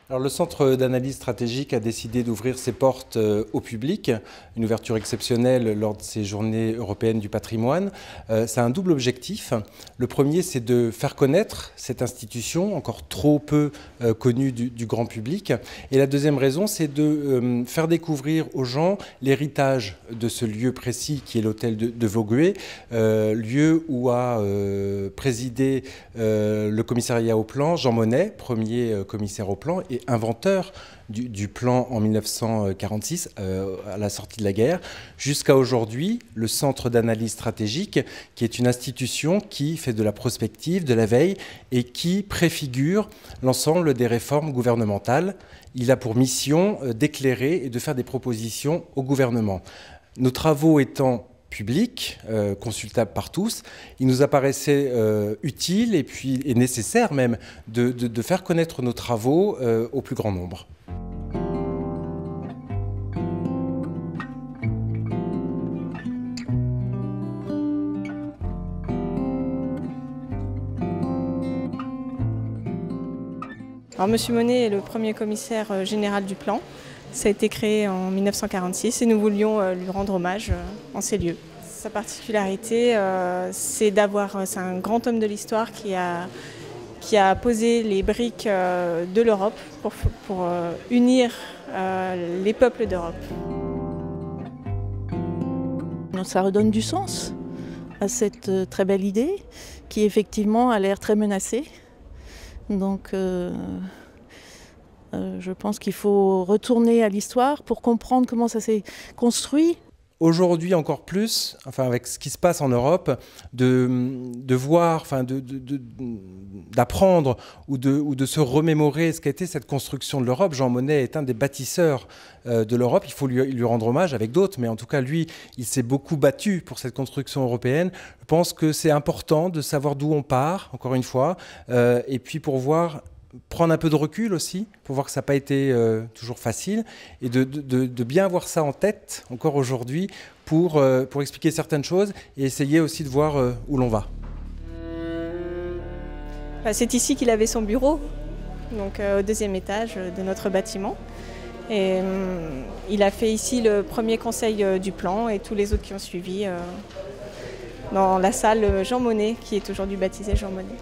Alors, le Centre d'analyse stratégique a décidé d'ouvrir ses portes au public, une ouverture exceptionnelle lors de ces journées européennes du patrimoine. Ça a un double objectif. Le premier, c'est de faire connaître cette institution, encore trop peu connue du grand public. Et la deuxième raison, c'est de faire découvrir aux gens l'héritage de ce lieu précis qui est l'hôtel de Vogüé, lieu où a présidé le commissariat au plan, Jean Monnet, premier commissaire au plan, et inventeur du plan en 1946, à la sortie de la guerre, jusqu'à aujourd'hui, le Centre d'analyse stratégique, qui est une institution qui fait de la prospective, de la veille, et qui préfigure l'ensemble des réformes gouvernementales. Il a pour mission d'éclairer et de faire des propositions au gouvernement. Nos travaux étant public, consultable par tous, il nous apparaissait utile et nécessaire même de faire connaître nos travaux au plus grand nombre. Alors, Monsieur Monnet est le premier commissaire général du plan. Ça a été créé en 1946 et nous voulions lui rendre hommage en ces lieux. Sa particularité, c'est un grand homme de l'histoire qui a posé les briques de l'Europe pour unir les peuples d'Europe. Ça redonne du sens à cette très belle idée qui effectivement a l'air très menacée. Donc je pense qu'il faut retourner à l'histoire pour comprendre comment ça s'est construit. Aujourd'hui encore plus, enfin avec ce qui se passe en Europe, de voir, enfin d'apprendre ou de se remémorer ce qu'a été cette construction de l'Europe. Jean Monnet est un des bâtisseurs de l'Europe. Il faut lui rendre hommage avec d'autres, mais en tout cas lui, il s'est beaucoup battu pour cette construction européenne. Je pense que c'est important de savoir d'où on part, encore une fois, et puis prendre un peu de recul aussi, pour voir que ça n'a pas été toujours facile, et de bien avoir ça en tête, encore aujourd'hui, pour expliquer certaines choses, et essayer aussi de voir où l'on va. C'est ici qu'il avait son bureau, donc au deuxième étage de notre bâtiment. Et il a fait ici le premier conseil du plan, et tous les autres qui ont suivi dans la salle Jean Monnet, qui est aujourd'hui baptisée Jean Monnet.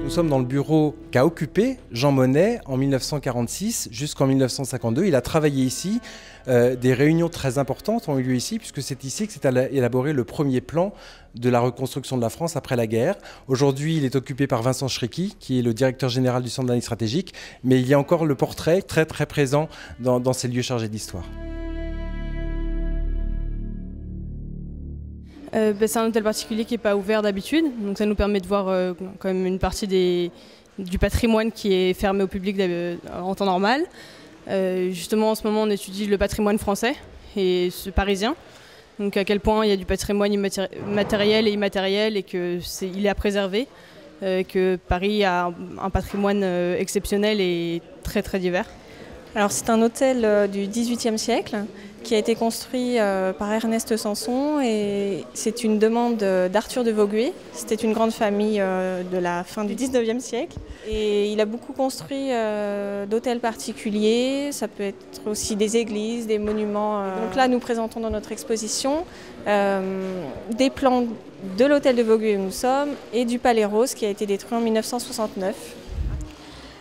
Nous sommes dans le bureau qu'a occupé Jean Monnet en 1946 jusqu'en 1952. Il a travaillé ici. Des réunions très importantes ont eu lieu ici, puisque c'est ici que s'est élaboré le premier plan de la reconstruction de la France après la guerre. Aujourd'hui, il est occupé par Vincent Schrecky, qui est le directeur général du Centre d'analyse stratégique, mais il y a encore le portrait très très présent dans ces lieux chargés d'histoire. C'est un hôtel particulier qui n'est pas ouvert d'habitude, donc ça nous permet de voir quand même une partie du patrimoine qui est fermé au public en temps normal. Justement, en ce moment, on étudie le patrimoine français et parisien, donc à quel point il y a du patrimoine matériel et immatériel et qu'il est à préserver, que Paris a un patrimoine exceptionnel et très très divers. Alors c'est un hôtel du XVIIIe siècle qui a été construit par Ernest Sanson, et c'est une demande d'Arthur de Vogüé. C'était une grande famille de la fin du XIXe siècle. Et il a beaucoup construit d'hôtels particuliers, ça peut être aussi des églises, des monuments. Donc là, nous présentons dans notre exposition des plans de l'hôtel de Vogüé où nous sommes et du Palais Rose qui a été détruit en 1969.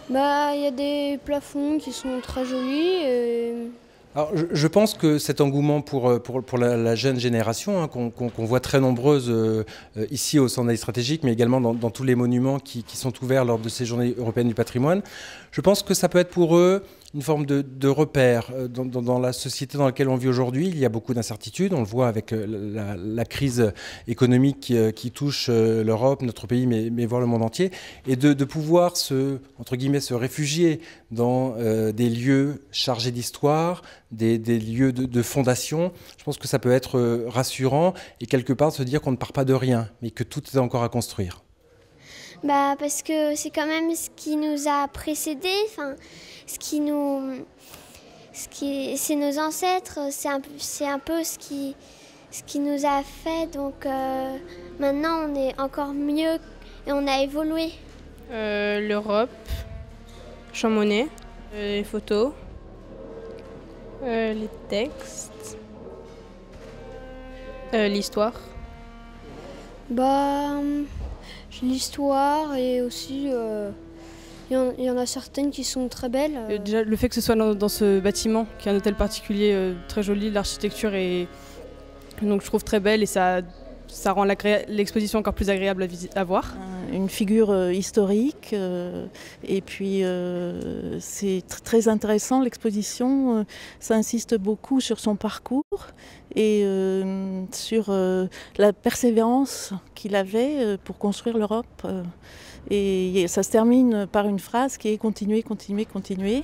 Il y a des plafonds qui sont très jolis. Alors, je pense que cet engouement pour la jeune génération, qu'on voit très nombreuse ici au Centre d'analyse stratégique, mais également dans tous les monuments qui sont ouverts lors de ces journées européennes du patrimoine, je pense que ça peut être pour eux une forme de repère. Dans la société dans laquelle on vit aujourd'hui, il y a beaucoup d'incertitudes. On le voit avec la crise économique qui touche l'Europe, notre pays, mais voire le monde entier. Et de pouvoir entre guillemets, se réfugier dans des lieux chargés d'histoire, des lieux de fondation. Je pense que ça peut être rassurant et quelque part se dire qu'on ne part pas de rien, mais que tout est encore à construire. Parce que c'est quand même ce qui nous a précédés, c'est nos ancêtres, c'est un peu ce qui nous a fait. Donc maintenant on est encore mieux et on a évolué. L'Europe, Champmonnet, les photos, les textes, l'histoire. L'histoire et aussi il y en a certaines qui sont très belles. Déjà le fait que ce soit dans ce bâtiment, qui est un hôtel particulier très joli, l'architecture est donc je trouve très belle et ça rend l'exposition encore plus agréable à voir. Une figure historique et puis c'est très intéressant l'exposition, ça insiste beaucoup sur son parcours et sur la persévérance qu'il avait pour construire l'Europe et ça se termine par une phrase qui est « continuer, continuer, continuer ».